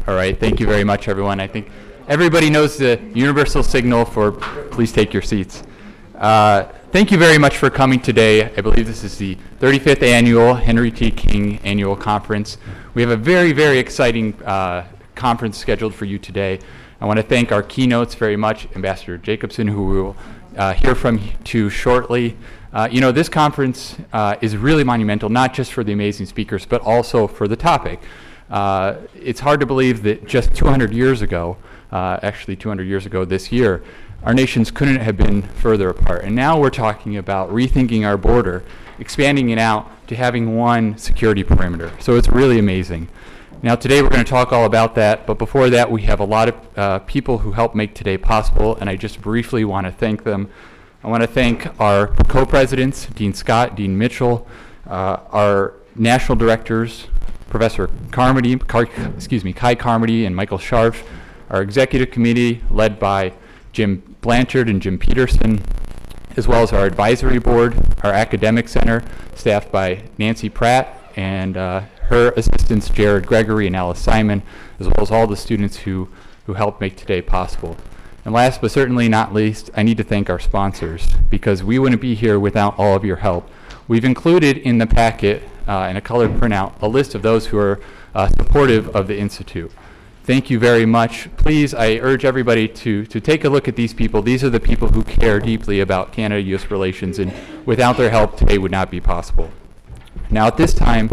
All right, thank you very much, everyone. I think everybody knows the universal signal for please take your seats. Thank you very much for coming today. I believe this is the 35th annual Henry T. King Annual Conference. We have a very, very exciting conference scheduled for you today. I want to thank our keynotes very much, Ambassador Jacobson, who we will hear from shortly. This conference is really monumental, not just for the amazing speakers, but also for the topic. It's hard to believe that just 200 years ago, actually 200 years ago this year, our nations couldn't have been further apart. And now we're talking about rethinking our border, expanding it out to having one security perimeter. So it's really amazing. Now today we're going to talk all about that, but before that we have a lot of people who helped make today possible, and I just briefly want to thank them. I want to thank our co-presidents, Dean Scott, Dean Mitchell, our national directors, Professor Carmody, Kai Carmody and Michael Scharf, our executive committee led by Jim Blanchard and Jim Peterson, as well as our advisory board, our academic center, staffed by Nancy Pratt and her assistants, Jared Gregory and Alice Simon, as well as all the students who helped make today possible. And last but certainly not least, I need to thank our sponsors, because we wouldn't be here without all of your help. We've included in the packet, in a colored printout, a list of those who are supportive of the Institute. Thank you very much. Please, I urge everybody to take a look at these people. These are the people who care deeply about Canada-U.S. relations, and without their help, today would not be possible. Now, at this time,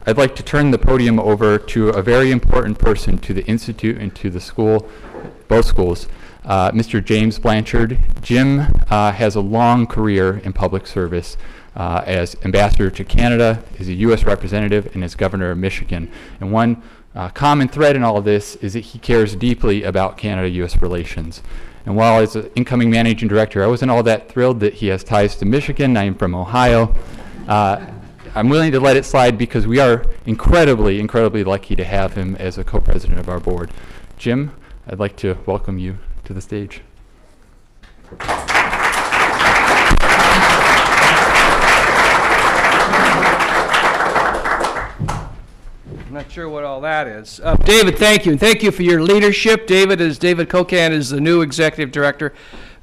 I'd like to turn the podium over to a very important person to the Institute and to the school, both schools, Mr. James Blanchard. Jim has a long career in public service as ambassador to Canada, as a U.S. representative, and as governor of Michigan. And one common thread in all of this is that he cares deeply about Canada-U.S. relations. And while as an incoming managing director, I wasn't all that thrilled that he has ties to Michigan. I am from Ohio. I'm willing to let it slide because we are incredibly, incredibly lucky to have him as a co-president of our board. Jim, I'd like to welcome you to the stage. I'm not sure what all that is. David, thank you. And thank you for your leadership. David Cohen is the new executive director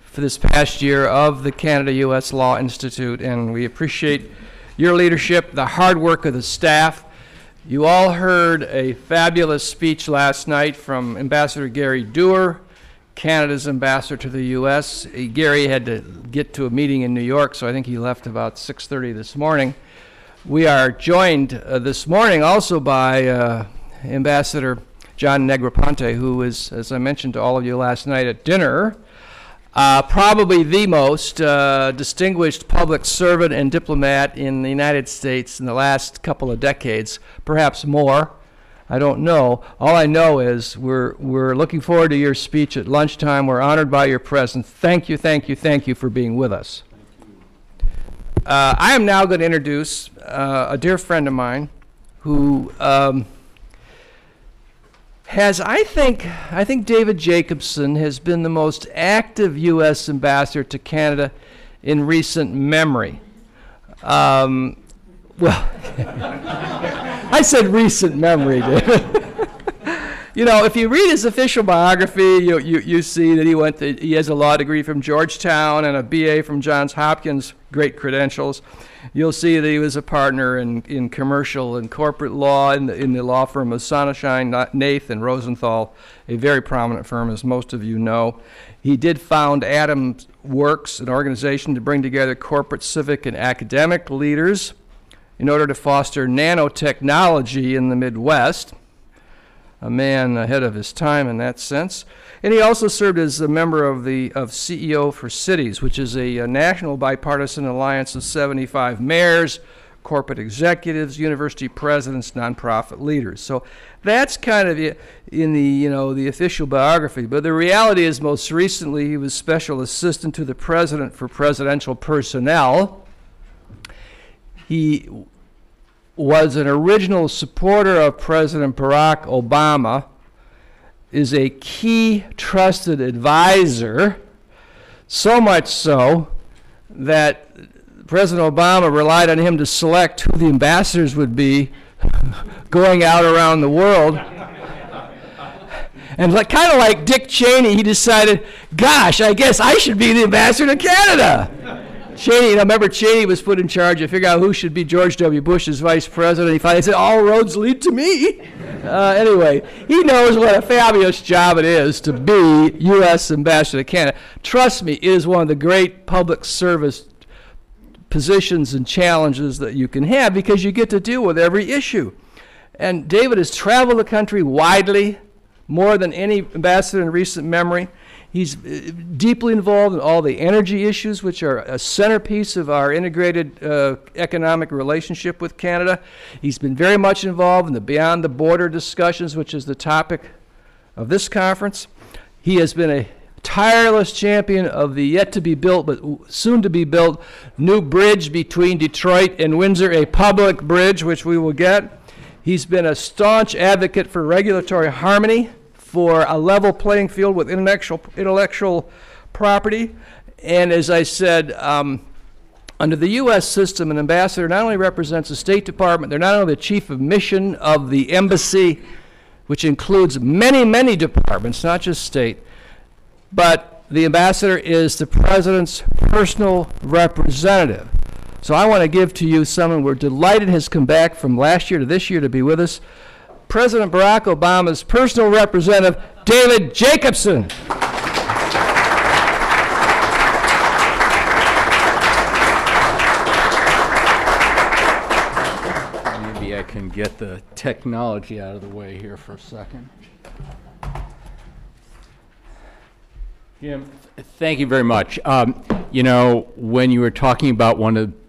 for this past year of the Canada-U.S. Law Institute, and we appreciate your leadership, the hard work of the staff. You all heard a fabulous speech last night from Ambassador Gary Dewar, Canada's ambassador to the U.S. Gary had to get to a meeting in New York, so I think he left about 6:30 this morning. We are joined this morning also by Ambassador John Negroponte, who is, as I mentioned to all of you last night at dinner, probably the most distinguished public servant and diplomat in the United States in the last couple of decades, perhaps more. I don't know. All I know is we're looking forward to your speech at lunchtime. We're honored by your presence. Thank you, thank you, thank you for being with us. I am now going to introduce a dear friend of mine who has, I think David Jacobson has been the most active U.S. ambassador to Canada in recent memory. Well, I said recent memory, David. You know, if you read his official biography, you see that he has a law degree from Georgetown and a BA from Johns Hopkins, great credentials. You'll see that he was a partner in commercial and corporate law in the law firm of Sonnenschein, Nath, and Rosenthal, a very prominent firm, as most of you know. He did found Adams Works, an organization to bring together corporate, civic, and academic leaders in order to foster nanotechnology in the Midwest. A man ahead of his time in that sense. And he also served as a member of CEO for Cities, which is a national bipartisan alliance of 75 mayors, corporate executives, university presidents, nonprofit leaders. So that's kind of in the official biography. But the reality is, most recently, he was special assistant to the president for presidential personnel. He was an original supporter of President Barack Obama, is a key trusted advisor, so much so that President Obama relied on him to select who the ambassadors would be going out around the world. And kind of like Dick Cheney, he decided, gosh, I guess I should be the ambassador to Canada. Cheney, remember Cheney was put in charge to figure out who should be George W. Bush's vice president. He finally said, all roads lead to me. Anyway, he knows what a fabulous job it is to be U.S. ambassador to Canada. Trust me, it is one of the great public service positions and challenges that you can have because you get to deal with every issue. And David has traveled the country widely, more than any ambassador in recent memory. He's deeply involved in all the energy issues, which are a centerpiece of our integrated economic relationship with Canada. He's been very much involved in the Beyond the Border discussions, which is the topic of this conference. He has been a tireless champion of the yet-to-be-built, but soon-to-be-built, new bridge between Detroit and Windsor, a public bridge, which we will get. He's been a staunch advocate for regulatory harmony, for a level playing field with intellectual property. And as I said, under the U.S. system, an ambassador not only represents the State Department, they're not only the chief of mission of the embassy, which includes many, many departments, not just state, but the ambassador is the president's personal representative. So I want to give to you someone we're delighted has come back from last year to this year to be with us. President Barack Obama's personal representative, David Jacobson. Maybe I can get the technology out of the way here for a second. Jim, thank you very much. You know, when you were talking about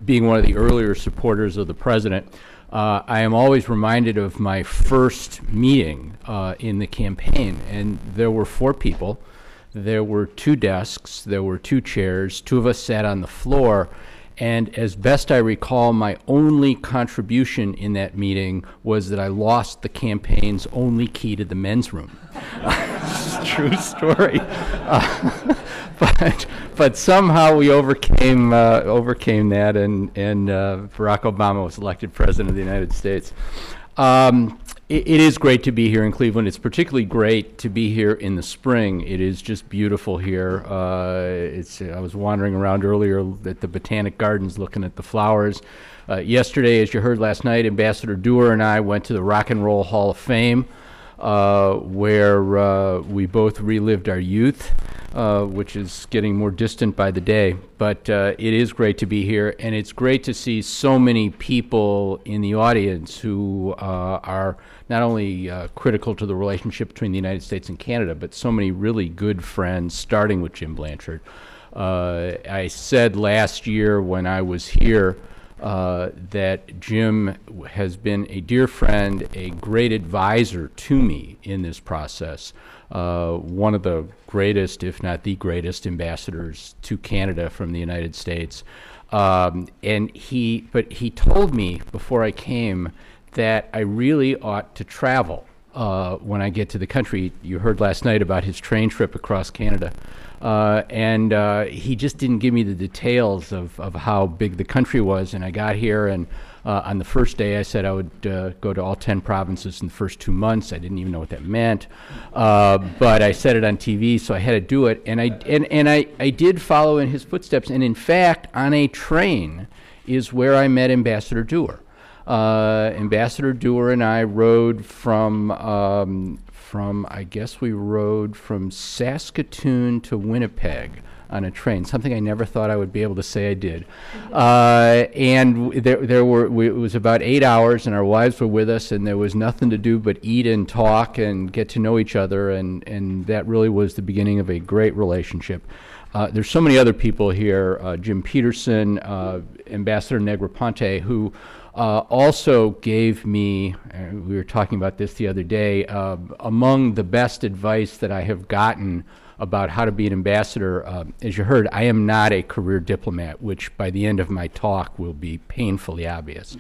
being one of the earlier supporters of the president, I am always reminded of my first meeting in the campaign, and there were 4 people. There were 2 desks, there were 2 chairs, 2 of us sat on the floor, and as best I recall, my only contribution in that meeting was that I lost the campaign's only key to the men's room. True story. But somehow we overcame that, and Barack Obama was elected president of the United States. It is great to be here in Cleveland. It's particularly great to be here in the spring. It is just beautiful here. I was wandering around earlier at the Botanic Gardens looking at the flowers. Yesterday, as you heard last night, Ambassador Dewar and I went to the Rock and Roll Hall of Fame, where we both relived our youth, which is getting more distant by the day. But it is great to be here, and it's great to see so many people in the audience who are not only critical to the relationship between the United States and Canada, but so many really good friends, starting with Jim Blanchard. I said last year when I was here that Jim has been a dear friend, a great advisor to me in this process. One of the greatest, if not the greatest, ambassadors to Canada from the United States. But he told me before I came that I really ought to travel when I get to the country. You heard last night about his train trip across Canada. And he just didn't give me the details of how big the country was. And I got here, and on the first day I said I would go to all 10 provinces in the first 2 months. I didn't even know what that meant. But I said it on TV, so I had to do it. And I did follow in his footsteps. And in fact, on a train is where I met Ambassador Dewar. Ambassador Dewar and I rode from I guess we rode from Saskatoon to Winnipeg on a train, something I never thought I would be able to say I did. And it was about 8 hours, and our wives were with us, and there was nothing to do but eat and talk and get to know each other, and that really was the beginning of a great relationship. There's so many other people here, Jim Peterson, Ambassador Negroponte, who also gave me, we were talking about this the other day, among the best advice that I have gotten about how to be an ambassador. As you heard, I am not a career diplomat, which by the end of my talk will be painfully obvious.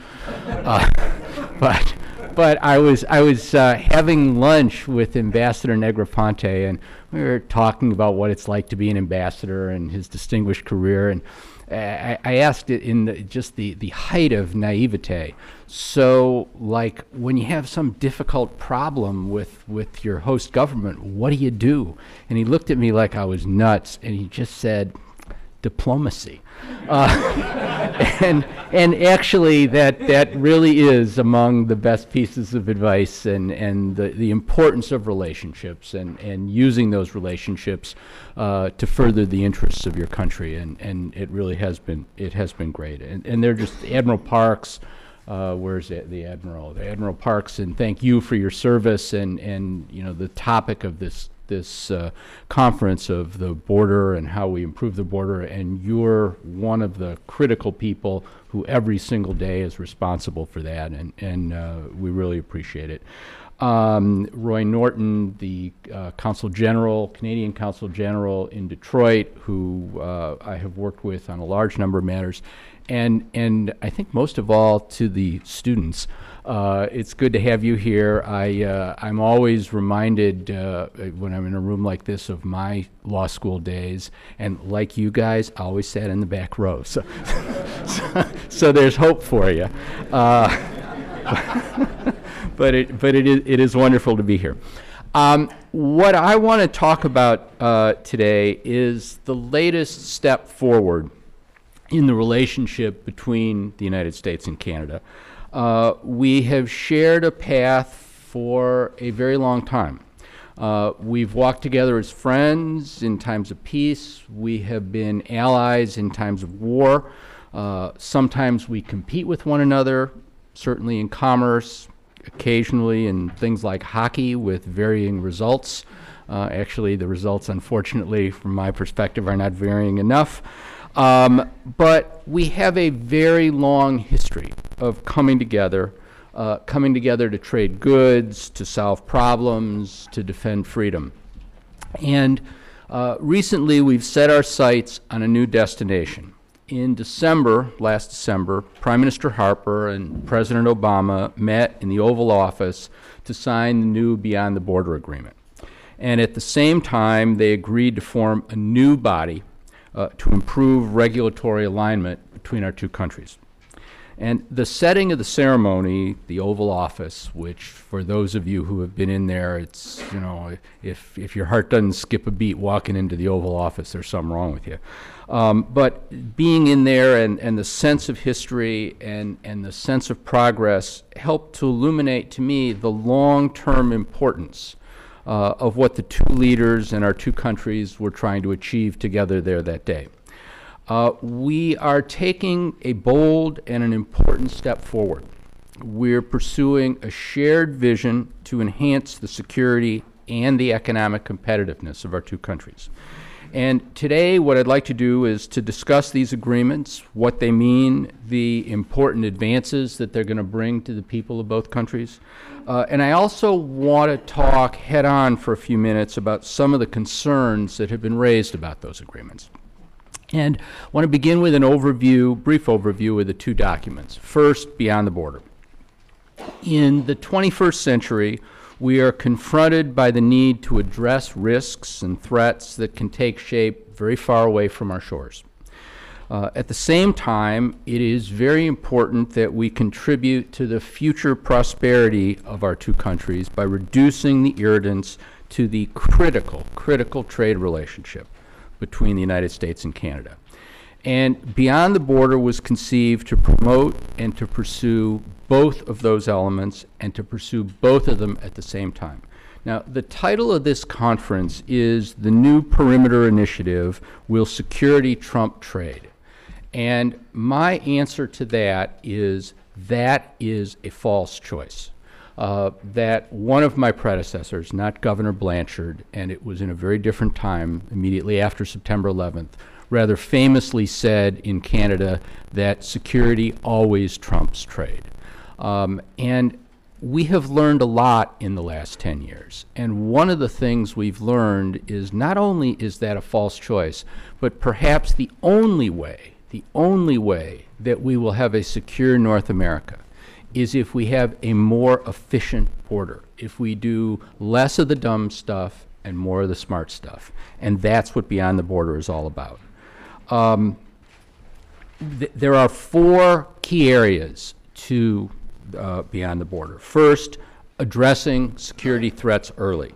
But I was having lunch with Ambassador Negroponte, and we were talking about what it's like to be an ambassador and his distinguished career. And I asked it in just the height of naivete. So, like, when you have some difficult problem with your host government, what do you do? And he looked at me like I was nuts, and he just said, diplomacy. And actually, that really is among the best pieces of advice, and the importance of relationships, and using those relationships to further the interests of your country. And it really has been great. And they're just Admiral Parks. Where's the Admiral? The Admiral Parks, and thank you for your service. And you know, the topic of this conference of the border and how we improve the border, and you're one of the critical people who every single day is responsible for that, and we really appreciate it. Roy Norton, the Consul General, Canadian Consul General in Detroit, who I have worked with on a large number of matters, and I think most of all to the students. It's good to have you here. I'm always reminded when I'm in a room like this of my law school days, and like you guys, I always sat in the back row. So, so there's hope for you. But it is wonderful to be here. What I want to talk about today is the latest step forward in the relationship between the United States and Canada. We have shared a path for a very long time. We've walked together as friends in times of peace. We have been allies in times of war. Sometimes we compete with one another, certainly in commerce, occasionally in things like hockey with varying results. Actually, the results, unfortunately, from my perspective, are not varying enough. But we have a very long history of coming together to trade goods, to solve problems, to defend freedom. And recently we've set our sights on a new destination. In December, last December, Prime Minister Harper and President Obama met in the Oval Office to sign the new Beyond the Border Agreement. And at the same time, they agreed to form a new body to improve regulatory alignment between our two countries. And the setting of the ceremony, the Oval Office, which for those of you who have been in there, it's, you know, if your heart doesn't skip a beat walking into the Oval Office, there's something wrong with you. But being in there and the sense of history and the sense of progress helped to illuminate to me the long-term importance of what the two leaders and our two countries were trying to achieve together there that day. We are taking a bold and an important step forward. We're pursuing a shared vision to enhance the security and the economic competitiveness of our two countries. And today what I'd like to do is to discuss these agreements, what they mean, the important advances that they're going to bring to the people of both countries. And I also want to talk head-on for a few minutes about some of the concerns that have been raised about those agreements. And I want to begin with an overview, brief overview of the two documents. First, Beyond the Border. In the 21st century, we are confronted by the need to address risks and threats that can take shape very far away from our shores. At the same time, it is very important that we contribute to the future prosperity of our two countries by reducing the irritants to the critical trade relationship between the United States and Canada. And Beyond the Border was conceived to promote and to pursue both of those elements and to pursue both of them at the same time. Now, the title of this conference is The New Perimeter Initiative, Will Security Trump Trade? And my answer to that is a false choice. That one of my predecessors, not Governor Blanchard, and it was in a very different time, immediately after September 11th, rather famously said in Canada that security always trumps trade. And we have learned a lot in the last 10 years. And one of the things we've learned is not only is that a false choice, but perhaps the only way that we will have a secure North America is if we have a more efficient border, if we do less of the dumb stuff and more of the smart stuff. And that's what Beyond the Border is all about. There are 4 key areas to Beyond the Border. First, addressing security threats early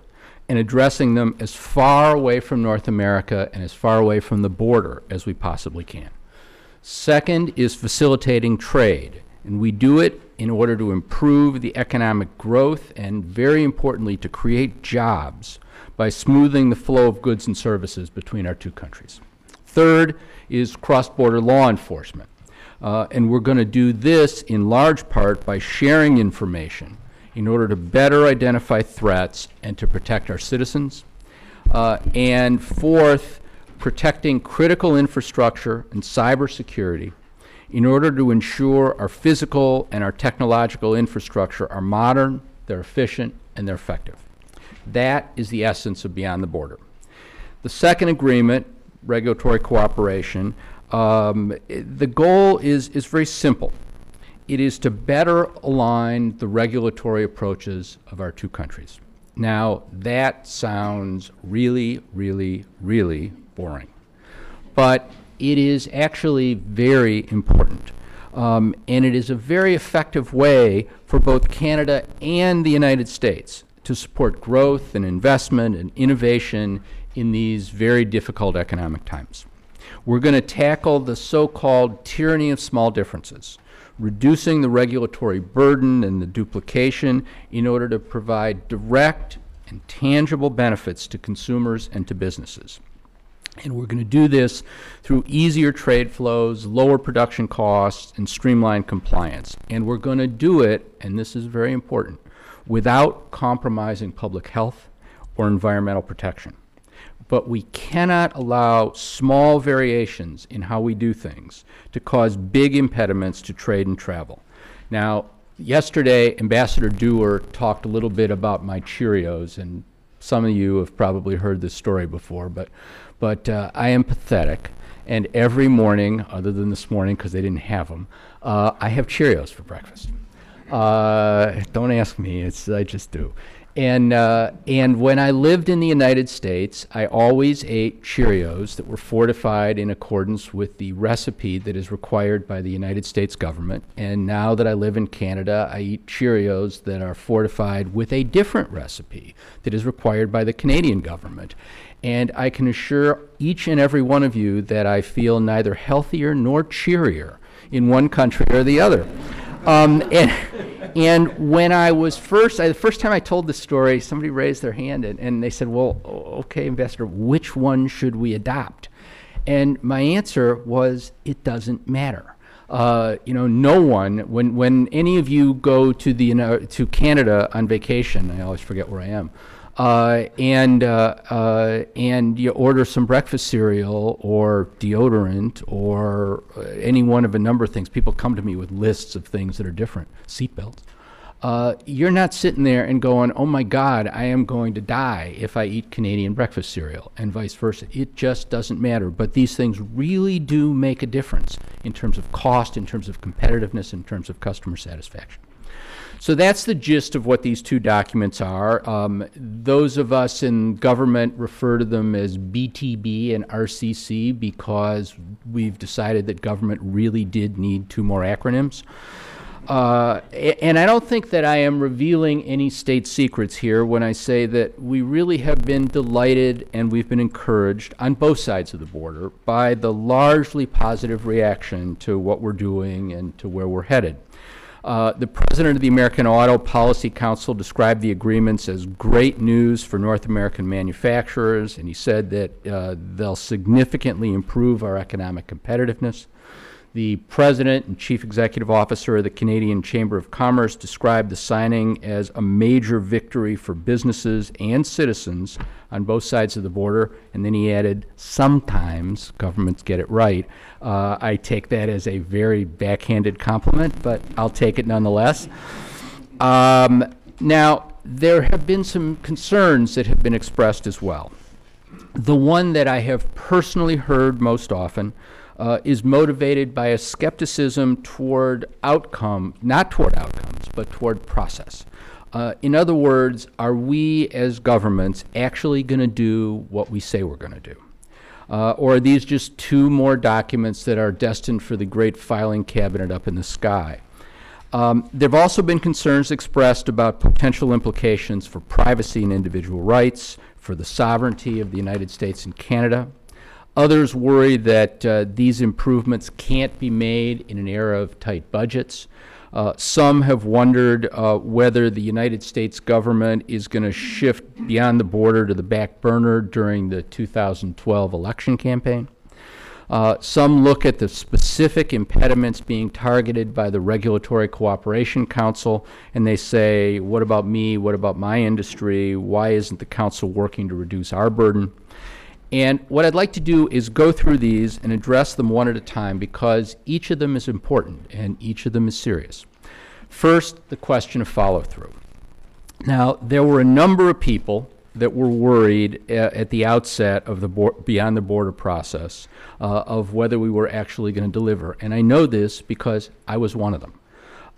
and addressing them as far away from North America and as far away from the border as we possibly can. Second is facilitating trade, and we do it in order to improve the economic growth and, very importantly, to create jobs by smoothing the flow of goods and services between our 2 countries. Third is cross-border law enforcement, and we're going to do this in large part by sharing information in order to better identify threats and to protect our citizens. And fourth, protecting critical infrastructure and cybersecurity in order to ensure our physical and our technological infrastructure are modern, they're efficient, and they're effective. That is the essence of Beyond the Border. The second agreement, regulatory cooperation, the goal is very simple. It is to better align the regulatory approaches of our 2 countries. Now, that sounds really, really, really boring. But it is actually very important. And it is a very effective way for both Canada and the United States to support growth and investment and innovation in these very difficult economic times. We're going to tackle the so-called tyranny of small differences, reducing the regulatory burden and the duplication in order to provide direct and tangible benefits to consumers and to businesses. And we're going to do this through easier trade flows, lower production costs, and streamlined compliance. And we're going to do it, and this is very important, without compromising public health or environmental protection. But we cannot allow small variations in how we do things to cause big impediments to trade and travel. Now, yesterday, Ambassador Dewar talked a little bit about my Cheerios, and some of you have probably heard this story before, but I am pathetic, and every morning, other than this morning because they didn't have them, I have Cheerios for breakfast. Don't ask me, I just do. And when I lived in the United States, I always ate Cheerios that were fortified in accordance with the recipe that is required by the United States government. And now that I live in Canada, I eat Cheerios that are fortified with a different recipe that is required by the Canadian government. And I can assure each and every one of you that I feel neither healthier nor cheerier in one country or the other. And when I was the first time I told this story, somebody raised their hand and they said, well, okay, Ambassador, which one should we adopt? And my answer was, it doesn't matter. No one, when any of you go to Canada on vacation, I always forget where I am, and you order some breakfast cereal or deodorant or any one of a number of things. People come to me with lists of things that are different, seatbelts. You're not sitting there and going, oh my God, I am going to die if I eat Canadian breakfast cereal, and vice versa. It just doesn't matter. But these things really do make a difference in terms of cost, in terms of competitiveness, in terms of customer satisfaction. So that's the gist of what these 2 documents are. Those of us in government refer to them as BTB and RCC because we've decided that government really did need 2 more acronyms. And I don't think that I am revealing any state secrets here when I say that we really have been delighted and we've been encouraged on both sides of the border by the largely positive reaction to what we're doing and to where we're headed. The president of the American Auto Policy Council described the agreements as great news for North American manufacturers, and he said that they'll significantly improve our economic competitiveness. The president and chief executive officer of the Canadian Chamber of Commerce described the signing as a major victory for businesses and citizens on both sides of the border, and then he added, sometimes governments get it right. I take that as a very backhanded compliment, but I'll take it nonetheless. Now, there have been some concerns that have been expressed as well. The one that I have personally heard most often is motivated by a skepticism toward outcome, not toward outcomes, but toward process. In other words, are we as governments actually going to do what we say we're going to do? Or are these just two more documents that are destined for the great filing cabinet up in the sky? There have also been concerns expressed about potential implications for privacy and individual rights, for the sovereignty of the United States and Canada. Others worry that these improvements can't be made in an era of tight budgets. Some have wondered whether the United States government is going to shift beyond the border to the back burner during the 2012 election campaign. Some look at the specific impediments being targeted by the Regulatory Cooperation Council, and they say, what about me? What about my industry? Why isn't the council working to reduce our burden? And what I'd like to do is go through these and address them one at a time, because each of them is important and each of them is serious. First, the question of follow-through. Now, there were a number of people that were worried at the outset of the Beyond the Border process of whether we were actually going to deliver. And I know this because I was one of them.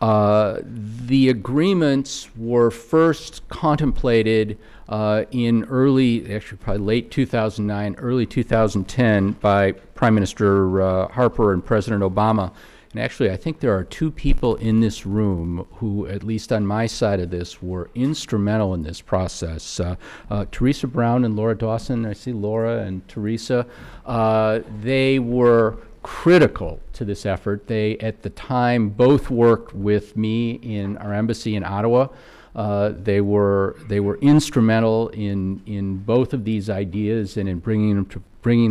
The agreements were first contemplated in actually probably late 2009, early 2010 by Prime Minister Harper and President Obama. And actually, I think there are two people in this room who, at least on my side of this, were instrumental in this process. Teresa Brown and Laura Dawson. I see Laura and Teresa. They were critical to this effort. They, at the time, both worked with me in our embassy in Ottawa. They were instrumental in both of these ideas and in bringing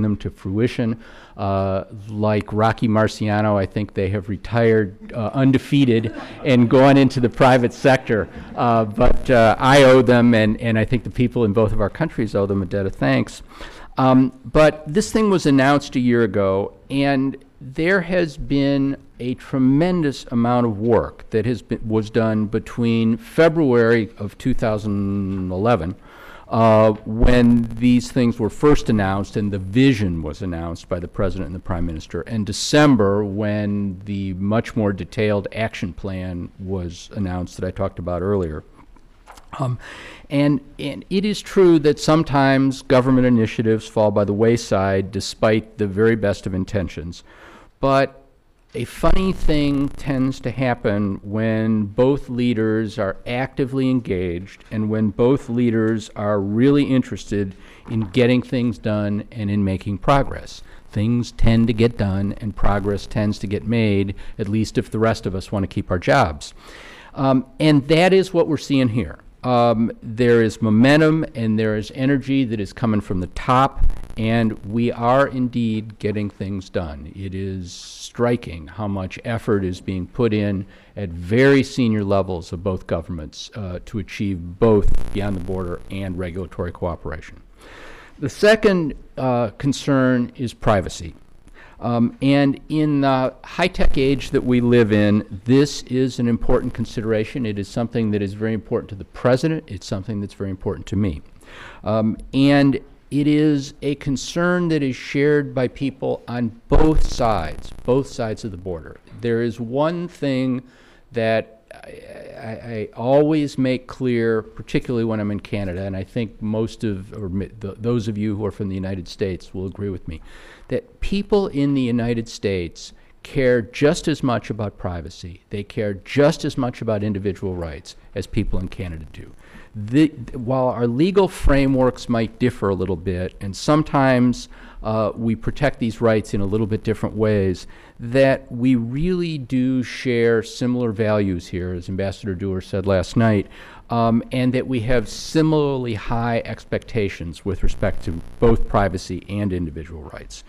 them to fruition. Like Rocky Marciano, I think they have retired undefeated and gone into the private sector. But I owe them, and I think the people in both of our countries owe them a debt of thanks. But this thing was announced a year ago, and there has been a tremendous amount of work that was done between February of 2011, when these things were first announced and the vision was announced by the President and the Prime Minister, and December, when the much more detailed action plan was announced that I talked about earlier. And it is true that sometimes government initiatives fall by the wayside despite the very best of intentions. But a funny thing tends to happen when both leaders are actively engaged and when both leaders are really interested in getting things done and in making progress. Things tend to get done and progress tends to get made, at least if the rest of us want to keep our jobs. And that is what we're seeing here. There is momentum and there is energy that is coming from the top, and we are indeed getting things done. It is striking how much effort is being put in at very senior levels of both governments to achieve both beyond the border and regulatory cooperation. The second concern is privacy. And in the high-tech age that we live in, this is an important consideration. It is something that is very important to the President. It's something that's very important to me. And it is a concern that is shared by people on both sides of the border. There is one thing that I always make clear, particularly when I'm in Canada, and I think those of you who are from the United States will agree with me, that people in the United States care just as much about privacy. They care just as much about individual rights as people in Canada do. While our legal frameworks might differ a little bit, and sometimes we protect these rights in a little bit different ways, that we really do share similar values here, as Ambassador Dewar said last night, and that we have similarly high expectations with respect to both privacy and individual rights.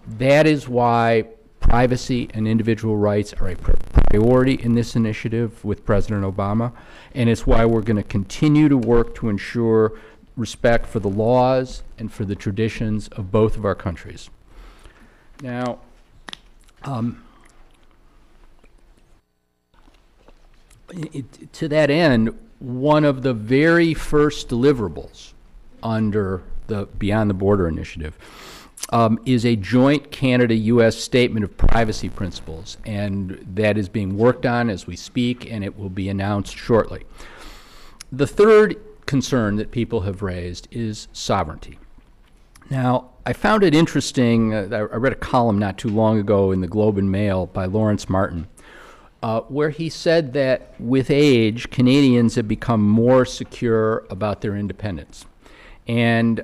That is why privacy and individual rights are a priority in this initiative with President Obama, and it's why we're going to continue to work to ensure respect for the laws and for the traditions of both of our countries. Now, to that end, one of the very first deliverables under the Beyond the Border initiative is a joint Canada-U.S. statement of privacy principles, and that is being worked on as we speak, and it will be announced shortly. The third concern that people have raised is sovereignty. Now, I found it interesting. I read a column not too long ago in the Globe and Mail by Lawrence Martin, where he said that with age, Canadians have become more secure about their independence. And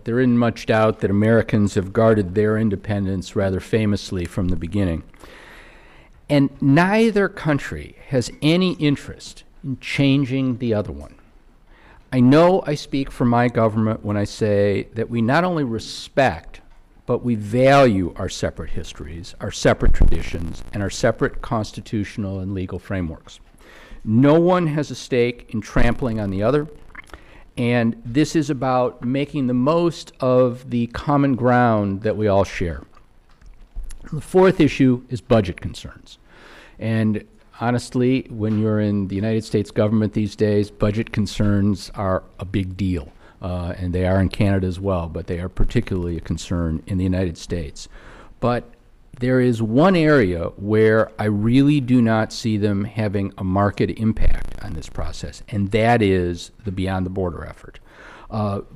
there isn't much doubt that Americans have guarded their independence rather famously from the beginning. And neither country has any interest in changing the other one. I know I speak for my government when I say that we not only respect, but we value our separate histories, our separate traditions, and our separate constitutional and legal frameworks. No one has a stake in trampling on the other, and this is about making the most of the common ground that we all share. The fourth issue is budget concerns. And honestly, when you're in the United States government these days, budget concerns are a big deal. And they are in Canada as well, but they are particularly a concern in the United States. But there is one area where I really do not see them having a marked impact on this process, and that is the Beyond the Border effort.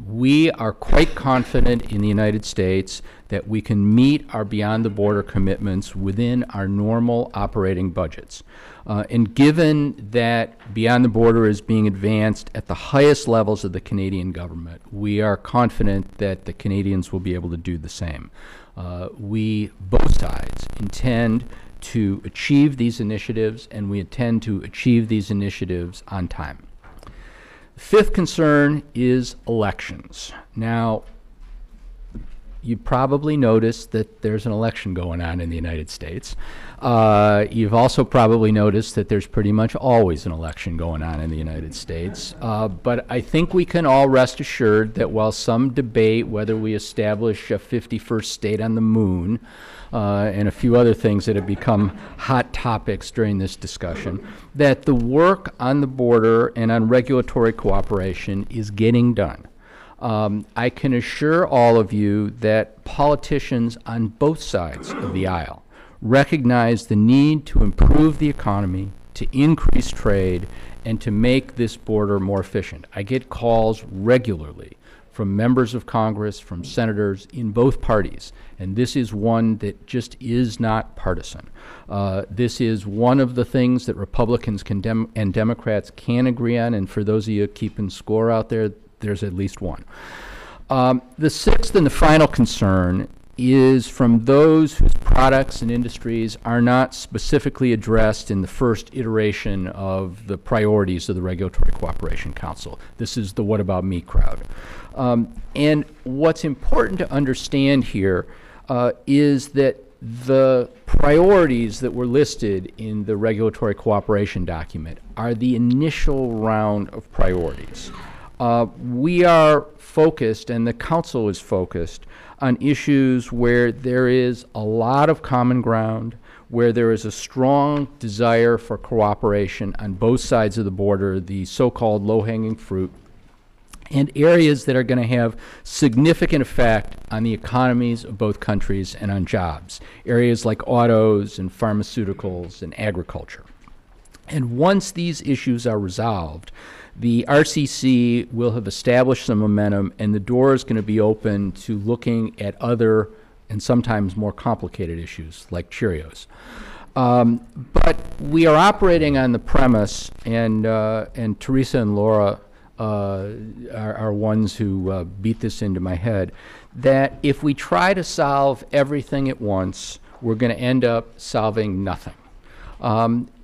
We are quite confident in the United States that we can meet our Beyond the Border commitments within our normal operating budgets. And given that Beyond the Border is being advanced at the highest levels of the Canadian government, we are confident that the Canadians will be able to do the same. We, both sides, intend to achieve these initiatives, and we intend to achieve these initiatives on time. The fifth concern is elections. Now, you probably noticed that there's an election going on in the United States. You've also probably noticed that there's pretty much always an election going on in the United States. But I think we can all rest assured that while some debate whether we establish a 51st state on the moon and a few other things that have become hot topics during this discussion, that the work on the border and on regulatory cooperation is getting done. I can assure all of you that politicians on both sides of the aisle recognize the need to improve the economy, to increase trade, and to make this border more efficient. I get calls regularly from members of Congress, from senators in both parties, and this is one that just is not partisan. This is one of the things that Republicans and Democrats can agree on, and for those of you keeping score out there, there's at least one. The sixth and the final concern is from those whose products and industries are not specifically addressed in the first iteration of the priorities of the Regulatory Cooperation Council. This is the what about me crowd. And what's important to understand here is that the priorities that were listed in the Regulatory Cooperation document are the initial round of priorities. We are focused, and the Council is focused, on issues where there is a lot of common ground, where there is a strong desire for cooperation on both sides of the border, the so-called low-hanging fruit, and areas that are going to have significant effect on the economies of both countries and on jobs, areas like autos and pharmaceuticals and agriculture. And once these issues are resolved, the RCC will have established some momentum, and the door is going to be open to looking at other and sometimes more complicated issues like Cheerios. But we are operating on the premise, and Teresa and Laura are ones who beat this into my head, that if we try to solve everything at once, we're going to end up solving nothing.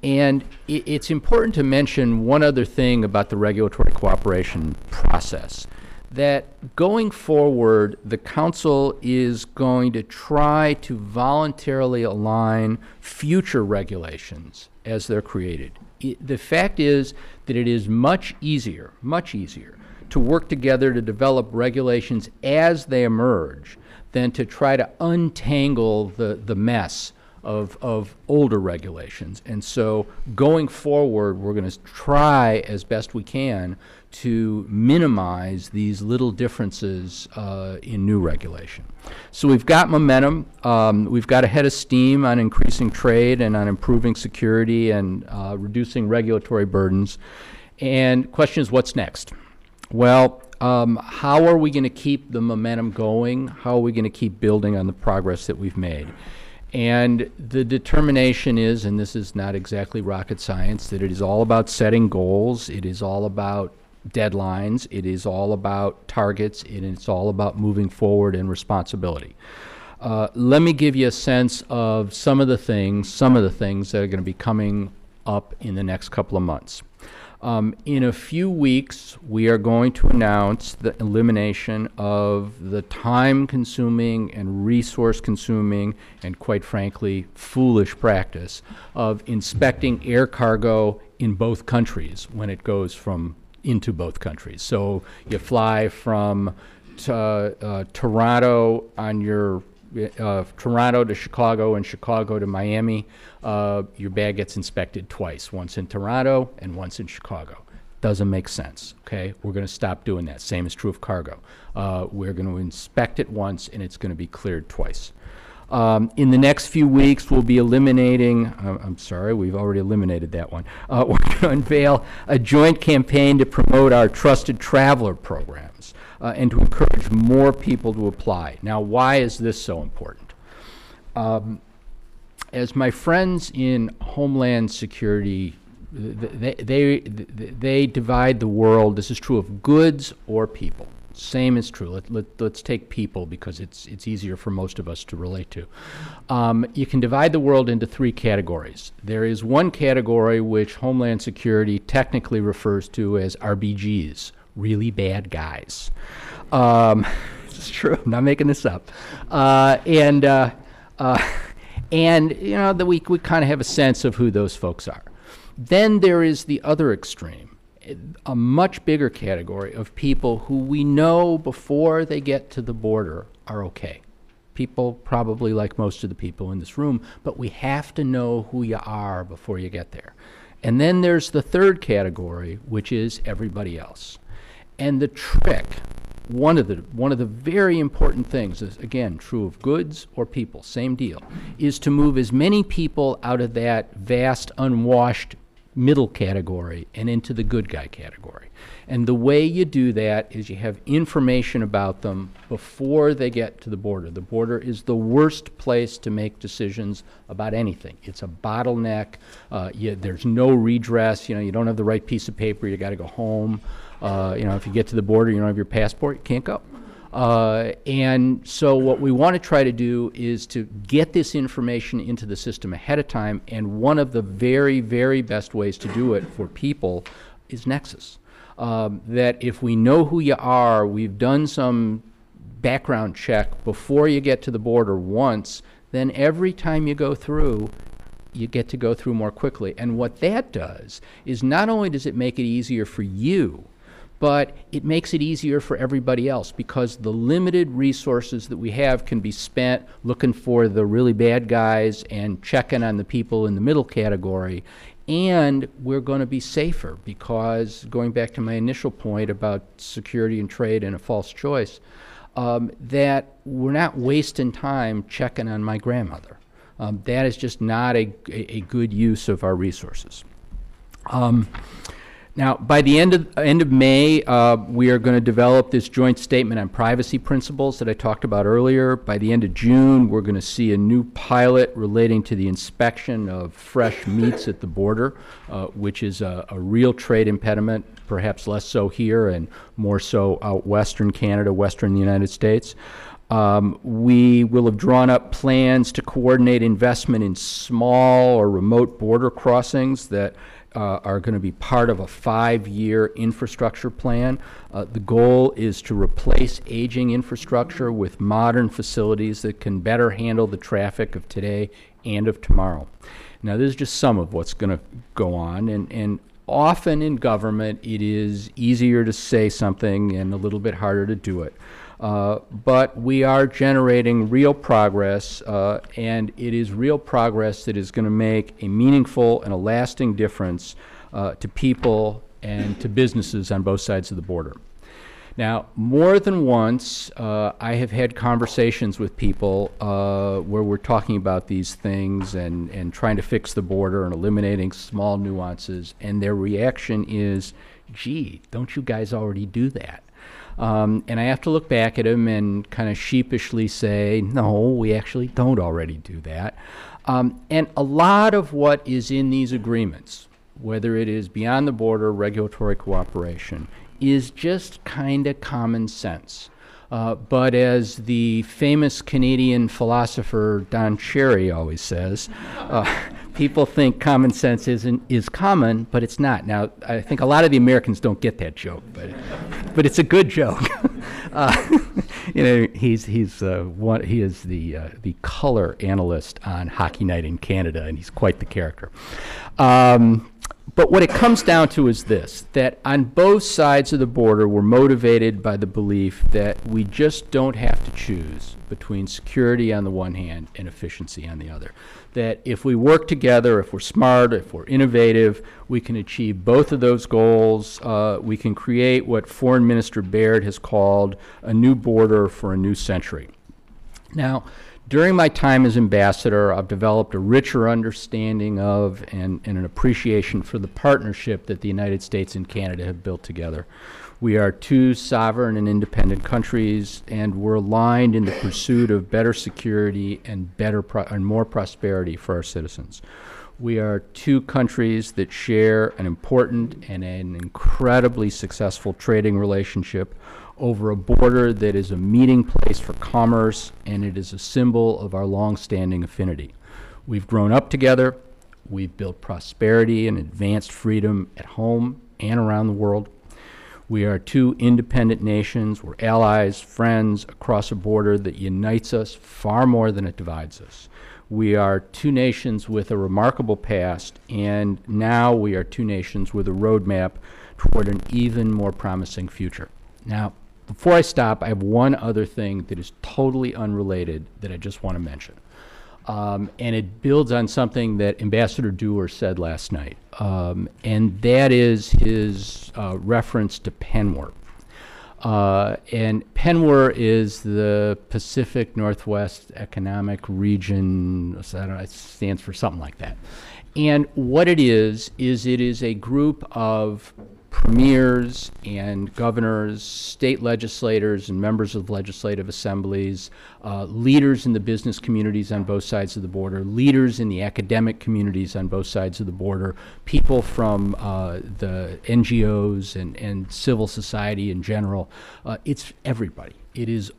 And it's important to mention one other thing about the regulatory cooperation process, that going forward, the Council is going to try to voluntarily align future regulations as they're created. The fact is that it is much easier to work together to develop regulations as they emerge than to try to untangle the mess of older regulations. And so going forward, we're going to try as best we can to minimize these little differences in new regulation. So we've got momentum. We've got a head of steam on increasing trade and on improving security and reducing regulatory burdens. And question is, what's next? Well, how are we going to keep the momentum going? How are we going to keep building on the progress that we've made? And the determination is, and this is not exactly rocket science, that it is all about setting goals, it is all about deadlines, it is all about targets, and it's all about moving forward in responsibility. Let me give you a sense of some of the things that are going to be coming up in the next couple of months. In a few weeks, we are going to announce the elimination of the time-consuming and resource-consuming and, quite frankly, foolish practice of inspecting air cargo in both countries when it goes into both countries. So you fly from Toronto on your Toronto to Chicago and Chicago to Miami, your bag gets inspected twice, once in Toronto and once in Chicago. Doesn't make sense, okay? We're going to stop doing that. Same is true of cargo. We're going to inspect it once and it's going to be cleared twice. In the next few weeks, we'll be eliminating, I'm sorry, we've already eliminated that one. We're going to unveil a joint campaign to promote our trusted traveler programs and to encourage more people to apply. Now, why is this so important? As my friends in Homeland Security, they divide the world. This is true of goods or people. Same is true. Let's take people because it's easier for most of us to relate to. You can divide the world into three categories. There is one category which Homeland Security technically refers to as RBGs, really bad guys. It's true. I'm not making this up. And you know that we kind of have a sense of who those folks are. Then there is the other extreme, a much bigger category of people who we know before they get to the border are okay. People probably like most of the people in this room, but we have to know who you are before you get there. And then there's the third category, which is everybody else. And the trick, one of the very important things is, again, true of goods or people, same deal, is to move as many people out of that vast, unwashed middle category and into the good guy category. And the way you do that is you have information about them before they get to the border. The border is the worst place to make decisions about anything. It's a bottleneck. There's no redress. You don't have the right piece of paper. You got to go home. If you get to the border, you don't have your passport, you can't go. And so what we want to try to do is to get this information into the system ahead of time, and one of the very, very best ways to do it for people is Nexus. That if we know who you are, we've done some background check before you get to the border once, then every time you go through, you get to go through more quickly. And what that does is not only does it make it easier for you, but it makes it easier for everybody else because the limited resources that we have can be spent looking for the really bad guys and checking on the people in the middle category. And we're going to be safer because, going back to my initial point about security and trade and a false choice, that we're not wasting time checking on my grandmother. That is just not a good use of our resources. Now, by the end of May, we are going to develop this joint statement on privacy principles that I talked about earlier. By the end of June, we're going to see a new pilot relating to the inspection of fresh meats at the border, which is a real trade impediment, perhaps less so here and more so out western Canada, western United States. We will have drawn up plans to coordinate investment in small or remote border crossings that are going to be part of a 5-year infrastructure plan. The goal is to replace aging infrastructure with modern facilities that can better handle the traffic of today and of tomorrow. Now, this is just some of what's going to go on, and often in government it is easier to say something and a little bit harder to do it. But we are generating real progress, and it is real progress that is going to make a meaningful and a lasting difference to people and to businesses on both sides of the border. Now, more than once, I have had conversations with people where we're talking about these things and trying to fix the border and eliminating small nuances, and their reaction is, gee, don't you guys already do that? And I have to look back at them and kind of sheepishly say, no, we actually don't already do that. And a lot of what is in these agreements, whether it is beyond the border regulatory cooperation, is just kind of common sense. But as the famous Canadian philosopher Don Cherry always says, people think common sense is common, but it's not. Now, I think a lot of the Americans don't get that joke, but it's a good joke. He is the color analyst on Hockey Night in Canada, and he's quite the character. But what it comes down to is this, that on both sides of the border, we're motivated by the belief that we just don't have to choose between security on the one hand and efficiency on the other. That if we work together, if we're smart, if we're innovative, we can achieve both of those goals. We can create what Foreign Minister Baird has called a new border for a new century. Now, during my time as ambassador, I've developed a richer understanding of and an appreciation for the partnership that the United States and Canada have built together. We are two sovereign and independent countries, and we're aligned in the pursuit of better security and and more prosperity for our citizens. We are two countries that share an important and an incredibly successful trading relationship over a border that is a meeting place for commerce, and it is a symbol of our long-standing affinity. We've grown up together, we've built prosperity and advanced freedom at home and around the world. We are two independent nations, we're allies, friends across a border that unites us far more than it divides us. We are two nations with a remarkable past, and now we are two nations with a roadmap toward an even more promising future. Now, before I stop, I have one other thing that is totally unrelated that I just want to mention. And it builds on something that Ambassador Dewar said last night, and that is his reference to PNWR. And PNWR is the Pacific Northwest Economic Region, I don't know, it stands for something like that. And what it is it is a group of premiers and governors, state legislators and members of legislative assemblies, leaders in the business communities on both sides of the border, leaders in the academic communities on both sides of the border, people from the NGOs and civil society in general. It's everybody. It is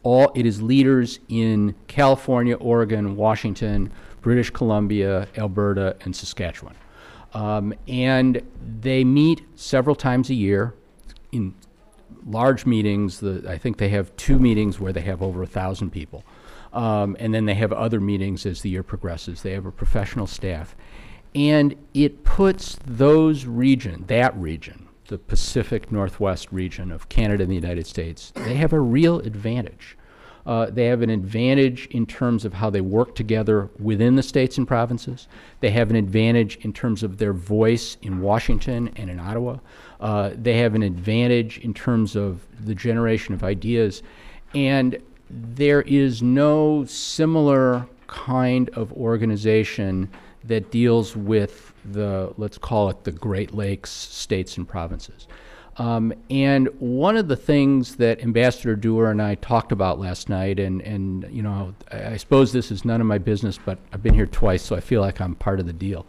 leaders in California, Oregon, Washington, British Columbia, Alberta, and Saskatchewan. And they meet several times a year in large meetings. I think they have 2 meetings where they have over 1,000 people. And then they have other meetings as the year progresses. They have a professional staff. And it puts that region, the Pacific Northwest region of Canada and the United States, they have a real advantage. They have an advantage in terms of how they work together within the states and provinces. They have an advantage in terms of their voice in Washington and in Ottawa. They have an advantage in terms of the generation of ideas. And there is no similar kind of organization that deals with let's call it the Great Lakes states and provinces. And one of the things that Ambassador Dewar and I talked about last night, and you know, I suppose this is none of my business, but I've been here twice, so I feel like I'm part of the deal.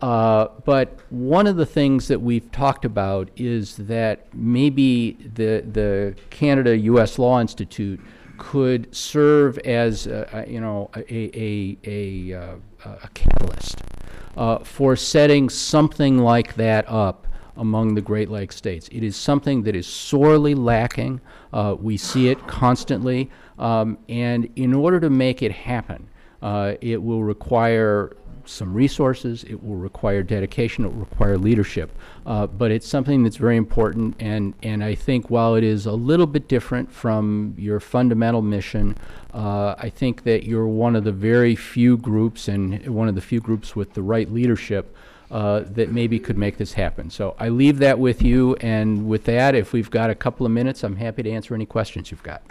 But one of the things that we've talked about is that maybe the Canada-U.S. Law Institute could serve as a catalyst for setting something like that up among the Great Lakes states. It is something that is sorely lacking. We see it constantly. And in order to make it happen, it will require some resources, it will require dedication, it will require leadership. But it's something that's very important, and I think while it is a little bit different from your fundamental mission, I think that you're one of the very few groups, and one of the few groups with the right leadership, that maybe could make this happen. So I leave that with you, and with that, if we've got a couple of minutes, I'm happy to answer any questions you've got.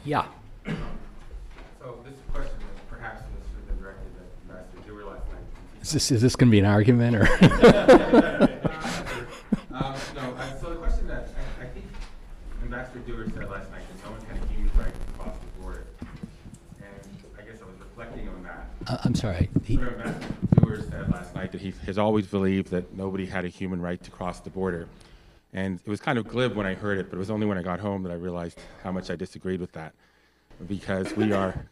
Yeah. So this question perhaps should have been directed at Ambassador Dewar last night. Is this going to be an argument, or? So the question that I think Ambassador Dewar said last night that no one had a human right to cross the border, and I guess I was reflecting on that. I'm sorry. Ambassador Dewar said last night that he has always believed that nobody had a human right to cross the border. And it was kind of glib when I heard it, but it was only when I got home that I realized how much I disagreed with that. Because we are,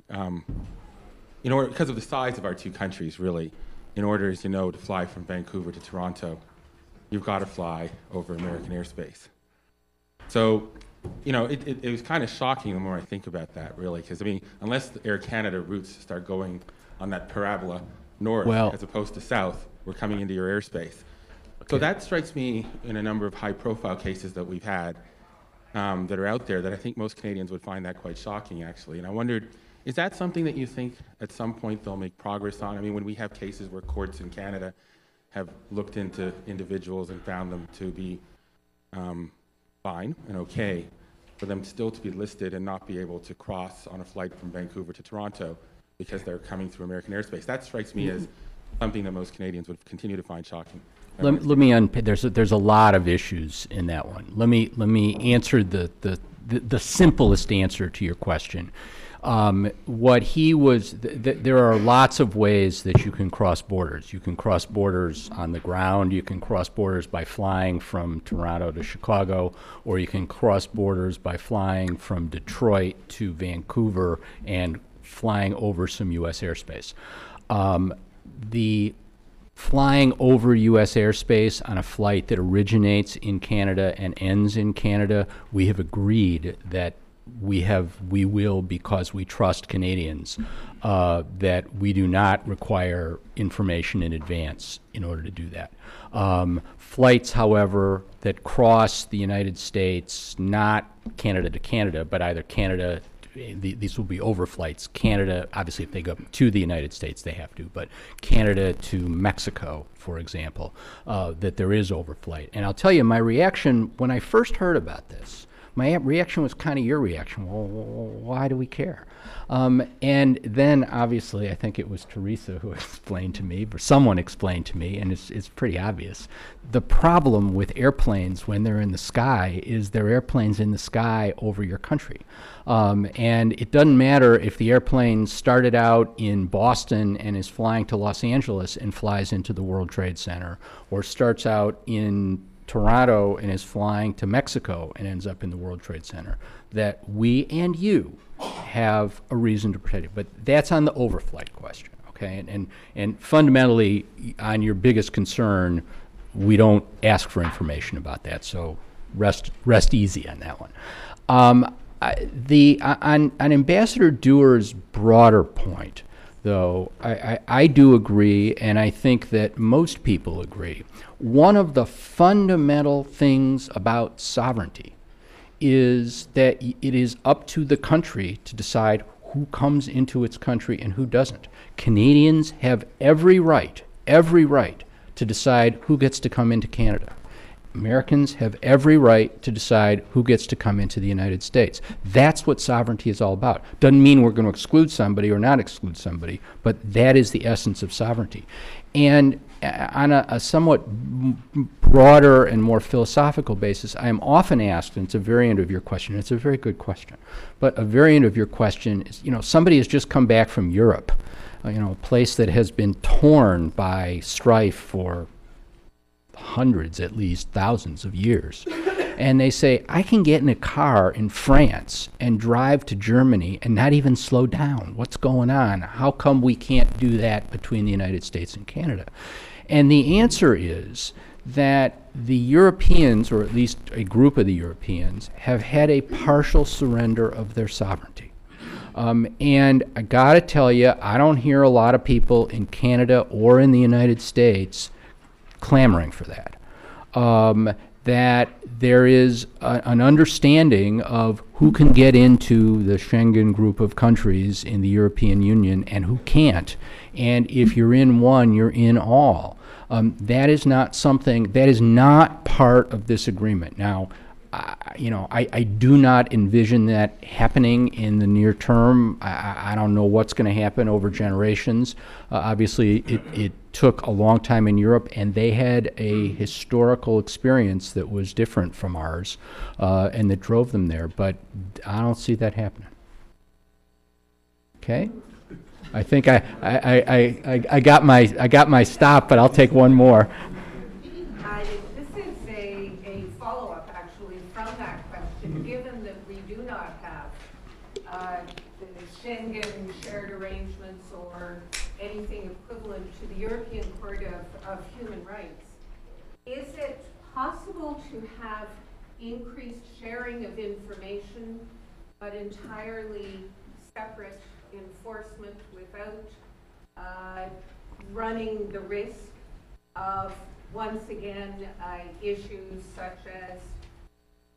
because of the size of our two countries, really, in order, as you know, to fly from Vancouver to Toronto, you've got to fly over American airspace. So, it was kind of shocking the more I think about that, really, because, unless the Air Canada routes start going on that parabola north as opposed to south, we're coming into your airspace. So that strikes me in a number of high-profile cases that we've had that are out there that I think most Canadians would find that quite shocking, actually. And I wondered, is that something that you think at some point they'll make progress on? When we have cases where courts in Canada have looked into individuals and found them to be fine and okay, for them still to be listed and not be able to cross on a flight from Vancouver to Toronto because they're coming through American airspace. That strikes me as something that most Canadians would continue to find shocking. Let me unpick. There's a lot of issues in that one. Let me answer the simplest answer to your question. What he was, there are lots of ways that you can cross borders. You can cross borders on the ground. You can cross borders by flying from Toronto to Chicago, or you can cross borders by flying from Detroit to Vancouver and flying over some U.S. airspace. The flying over U.S. airspace on a flight that originates in Canada and ends in Canada, we have agreed that we will, because we trust Canadians, that we do not require information in advance in order to do that. Flights, however, that cross the United States, not Canada to Canada, but either Canada, these will be overflights. Canada, obviously, if they go to the United States, they have to, but Canada to Mexico, for example, that there is overflight. And I'll tell you, my reaction when I first heard about this, my reaction was kind of your reaction. Well, why do we care? And then, obviously, I think it was Teresa who explained to me, or someone explained to me, and it's pretty obvious. The problem with airplanes when they're in the sky is they're airplanes in the sky over your country. And it doesn't matter if the airplane started out in Boston and is flying to Los Angeles and flies into the World Trade Center, or starts out in Toronto and is flying to Mexico and ends up in the World Trade Center, that we and you have a reason to protect it. But that's on the overflight question, okay? And fundamentally, on your biggest concern, we don't ask for information about that, so rest easy on that one. On Ambassador Dewar's broader point, though, I do agree, and I think that most people agree. One of the fundamental things about sovereignty is that it is up to the country to decide who comes into its country and who doesn't. Canadians have every right to decide who gets to come into Canada. Americans have every right to decide who gets to come into the United States. That's what sovereignty is all about. Doesn't mean we're going to exclude somebody or not exclude somebody, but that is the essence of sovereignty. And on a somewhat broader and more philosophical basis, I am often asked, and it's a variant of your question, it's a very good question, but a variant of your question is, somebody has just come back from Europe, a place that has been torn by strife for hundreds, at least thousands of years. And they say, I can get in a car in France and drive to Germany and not even slow down. What's going on? How come we can't do that between the United States and Canada? And the answer is that the Europeans, or at least a group of the Europeans, have had a partial surrender of their sovereignty. And I gotta tell you, I don't hear a lot of people in Canada or in the United States clamoring for that. That there is an understanding of who can get into the Schengen group of countries in the European Union and who can't. And if you're in one, you're in all. That is not something, that is not part of this agreement. Now, I do not envision that happening in the near term. I don't know what's going to happen over generations. Obviously, it took a long time in Europe, and they had a historical experience that was different from ours, and that drove them there. But I don't see that happening. Okay, I think I got my stop, but I'll take one more. This is a follow-up, actually, from that question. Given that we do not have the Schengen shared arrangements or anything equivalent to the European Court of Human Rights, is it possible to have increased sharing of information but entirely separate enforcement without running the risk of, once again, issues such as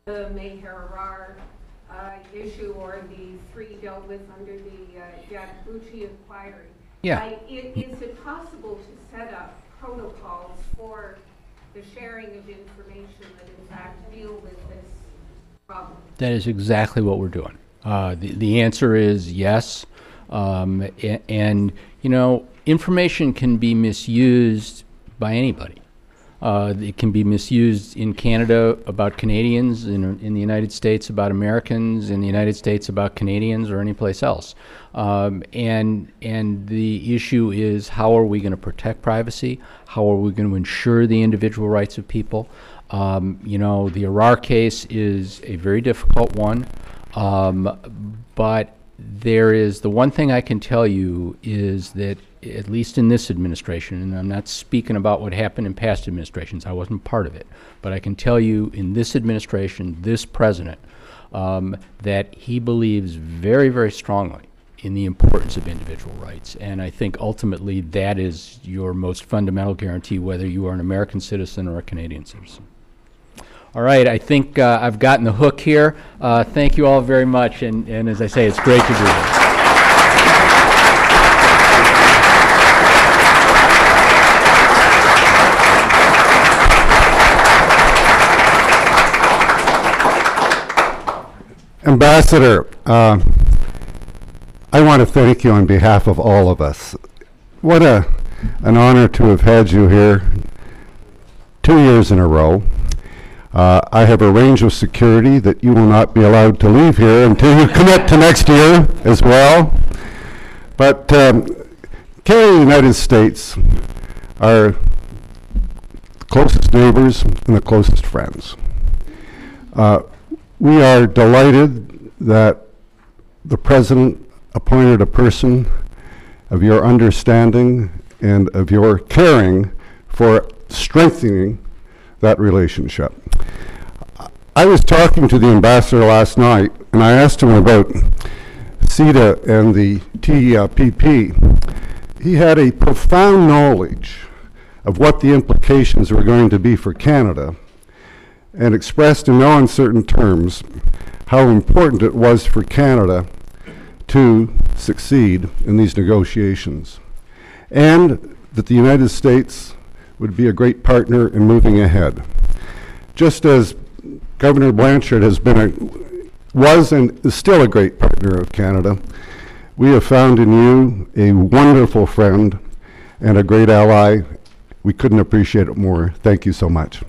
the Meher issue or the three dealt with under the Jacobson inquiry? Yeah. Is it possible to set up protocols for the sharing of information that in fact deal with this problem? That is exactly what we're doing. The answer is yes. And information can be misused by anybody. It can be misused in Canada about Canadians, in the United States about Americans, in the United States about Canadians, or any place else. And the issue is, how are we going to protect privacy? How are we going to ensure the individual rights of people? The Arar case is a very difficult one, but there is, the one thing I can tell you is that, at least in this administration, and I'm not speaking about what happened in past administrations, I wasn't part of it, but I can tell you in this administration, this president, that he believes very, very strongly in the importance of individual rights. And I think ultimately that is your most fundamental guarantee, whether you are an American citizen or a Canadian citizen. All right, I think I've gotten the hook here. Thank you all very much, and as I say, it's great to be here. Ambassador, I want to thank you on behalf of all of us. What an honor to have had you here 2 years in a row. I have arranged with security that you will not be allowed to leave here until you commit to next year as well. But Canada and the United States are the closest neighbors and the closest friends. We are delighted that the President appointed a person of your understanding and of your caring for strengthening that relationship. I was talking to the ambassador last night, and I asked him about CETA and the TPP. He had a profound knowledge of what the implications were going to be for Canada, and expressed in no uncertain terms how important it was for Canada to succeed in these negotiations, and that the United States would be a great partner in moving ahead. Just as Governor Blanchard was and is still a great partner of Canada, we have found in you a wonderful friend and a great ally. We couldn't appreciate it more. Thank you so much.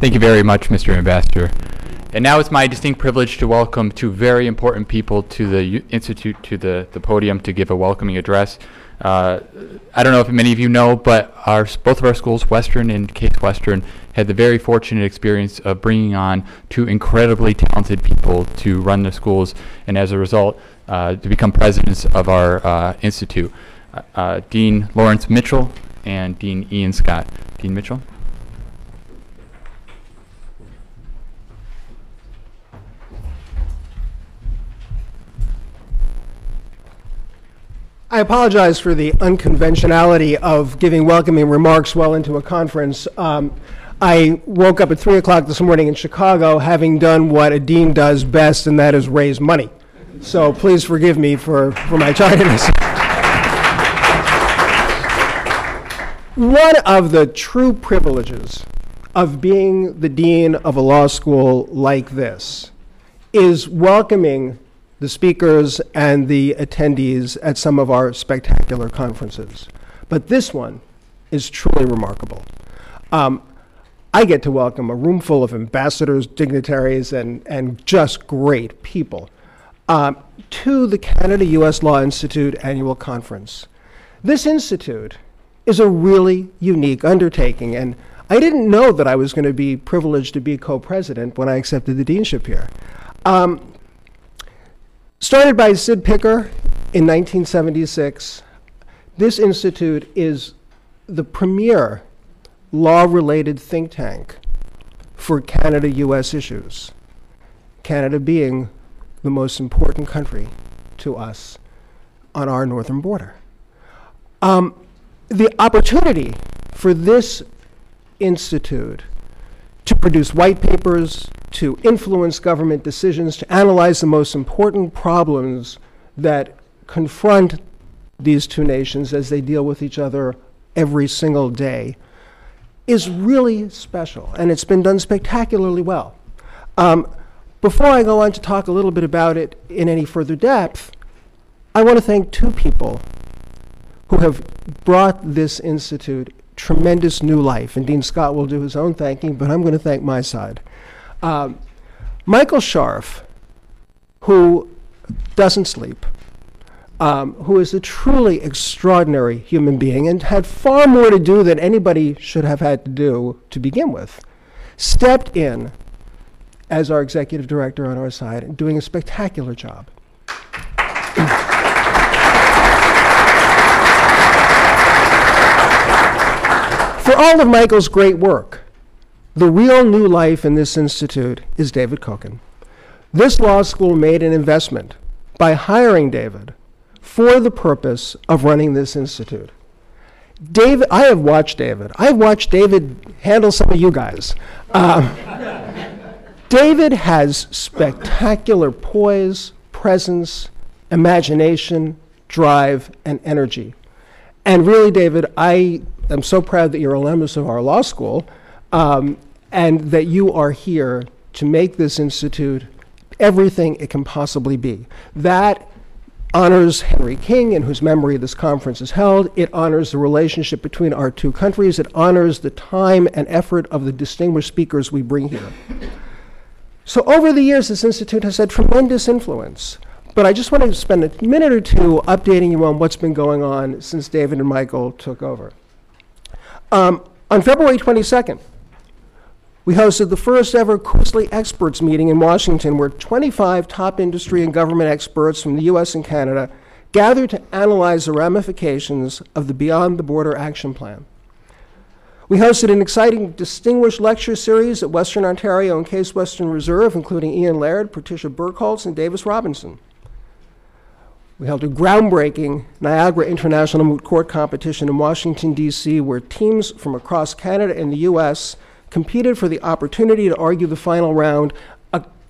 Thank you very much, Mr. Ambassador. And now it's my distinct privilege to welcome two very important people to the Institute, to the podium to give a welcoming address. I don't know if many of you know, but both of our schools, Western and Case Western, had the very fortunate experience of bringing on two incredibly talented people to run the schools, and as a result, to become presidents of our institute, Dean Lawrence Mitchell and Dean Ian Scott. Dean Mitchell. I apologize for the unconventionality of giving welcoming remarks well into a conference. I woke up at 3 o'clock this morning in Chicago having done what a dean does best, and that is raise money. So please forgive me for my tardiness. One of the true privileges of being the dean of a law school like this is welcoming the speakers and the attendees at some of our spectacular conferences. But this one is truly remarkable. I get to welcome a room full of ambassadors, dignitaries, and just great people to the Canada-U.S. Law Institute Annual Conference. This institute is a really unique undertaking, and I didn't know that I was going to be privileged to be co-president when I accepted the deanship here. Started by Sid Picker in 1976, this institute is the premier law-related think tank for Canada-U.S. issues, Canada being the most important country to us on our northern border. The opportunity for this institute to produce white papers, to influence government decisions, to analyze the most important problems that confront these two nations as they deal with each other every single day, is really special, and it's been done spectacularly well. Before I go on to talk a little bit about it in any further depth, I want to thank two people who have brought this institute tremendous new life, and Dean Scott will do his own thanking, but I'm going to thank my side. Michael Scharf, who doesn't sleep, who is a truly extraordinary human being and had far more to do than anybody should have had to do to begin with, stepped in as our executive director on our side and doing a spectacular job. For all of Michael's great work, the real new life in this institute is David Cohen. This law school made an investment by hiring David for the purpose of running this institute. David, I have watched David. I have watched David handle some of you guys. David has spectacular poise, presence, imagination, drive, and energy. And really, David, I am so proud that you're alumnus of our law school, and that you are here to make this institute everything it can possibly be. That honors Henry King, in whose memory this conference is held. It honors the relationship between our two countries. It honors the time and effort of the distinguished speakers we bring here. So over the years, this institute has had tremendous influence. But I just want to spend a minute or two updating you on what's been going on since David and Michael took over. On February 22nd, we hosted the first ever CUSLI experts meeting in Washington, where 25 top industry and government experts from the US and Canada gathered to analyze the ramifications of the Beyond the Border Action Plan. We hosted an exciting distinguished lecture series at Western Ontario and Case Western Reserve, including Ian Laird, Patricia Burkholz, and Davis Robinson. We held a groundbreaking Niagara International Moot Court competition in Washington, D.C., where teams from across Canada and the U.S. competed for the opportunity to argue the final round,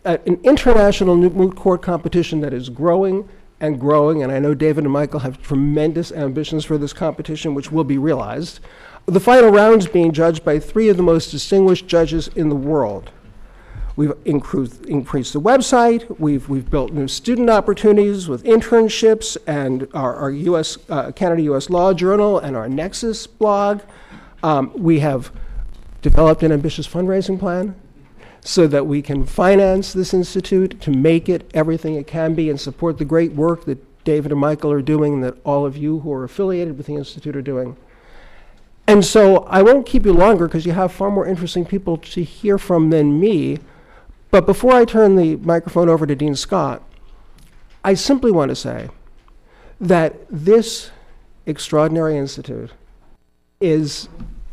an international moot court competition that is growing and growing, and I know David and Michael have tremendous ambitions for this competition, which will be realized. The final round's being judged by 3 of the most distinguished judges in the world. We've increased the website. We've built new student opportunities with internships and our US, Canada-US Law Journal and our Nexus blog. We have developed an ambitious fundraising plan so that we can finance this institute to make it everything it can be and support the great work that David and Michael are doing, that all of you who are affiliated with the Institute are doing. And so I won't keep you longer because you have far more interesting people to hear from than me. But before I turn the microphone over to Dean Scott, I simply want to say that this extraordinary institute is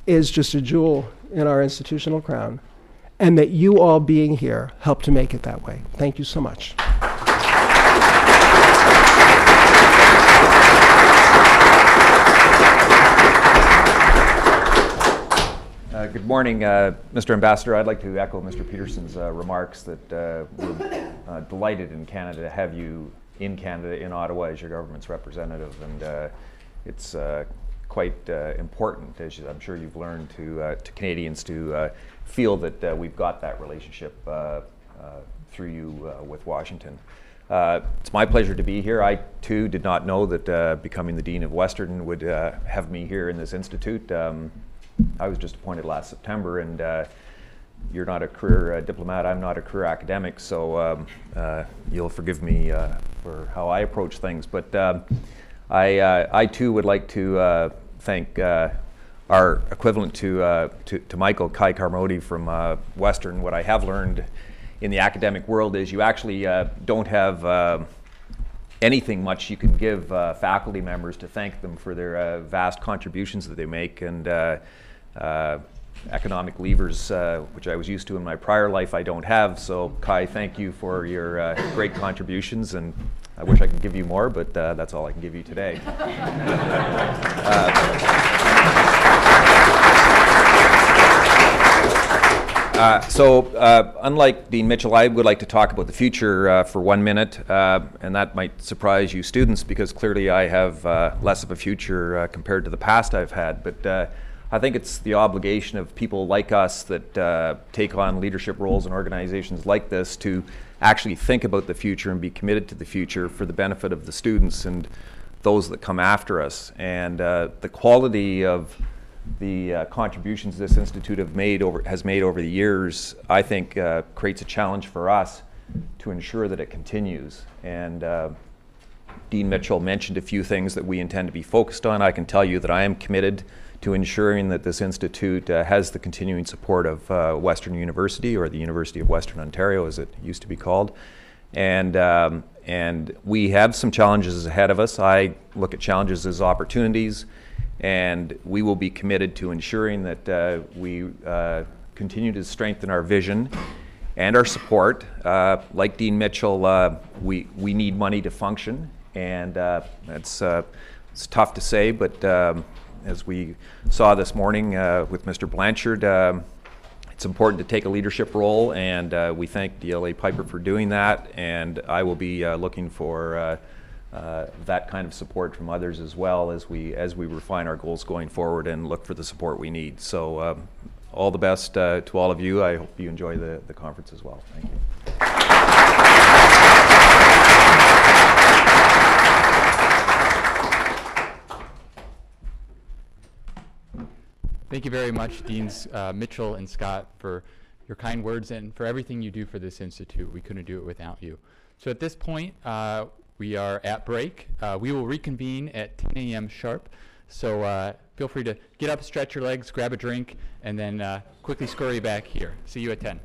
just a jewel in our institutional crown, and that you all being here helped to make it that way. Thank you so much. Good morning, Mr. Ambassador. I'd like to echo Mr. Peterson's remarks that we're delighted in Canada to have you in Canada, in Ottawa, as your government's representative, and it's quite important, as I'm sure you've learned, to Canadians to feel that we've got that relationship through you with Washington. It's my pleasure to be here. I, too, did not know that becoming the Dean of Western would have me here in this institute. I was just appointed last September, and you're not a career diplomat, I'm not a career academic, so you'll forgive me for how I approach things. But I too would like to thank our equivalent to Michael, Kai Carmody from Western. What I have learned in the academic world is you actually don't have anything much you can give faculty members to thank them for their vast contributions that they make, and economic levers, which I was used to in my prior life, I don't have. So Kai, thank you for your great contributions, and I wish I could give you more, but that's all I can give you today. Unlike Dean Mitchell, I would like to talk about the future for 1 minute, and that might surprise you students because clearly I have less of a future compared to the past I've had, but I think it's the obligation of people like us that take on leadership roles in organizations like this to actually think about the future and be committed to the future for the benefit of the students and those that come after us. And the quality of the contributions this institute has made over the years, I think creates a challenge for us to ensure that it continues. And Dean Mitchell mentioned a few things that we intend to be focused on. I can tell you that I am committed to ensuring that this institute has the continuing support of Western University, or the University of Western Ontario as it used to be called. And we have some challenges ahead of us. I look at challenges as opportunities, and we will be committed to ensuring that we continue to strengthen our vision and our support. Like Dean Mitchell, we need money to function, and it's tough to say, but as we saw this morning with Mr. Blanchard, it's important to take a leadership role, and we thank DLA Piper for doing that, and I will be looking for that kind of support from others as well as we refine our goals going forward and look for the support we need. So all the best to all of you. I hope you enjoy the conference as well. Thank you. Thank you very much, Deans Mitchell and Scott, for your kind words and for everything you do for this institute. We couldn't do it without you. So at this point, we are at break. We will reconvene at 10 a.m. sharp. So feel free to get up, stretch your legs, grab a drink, and then quickly scurry back here. See you at 10.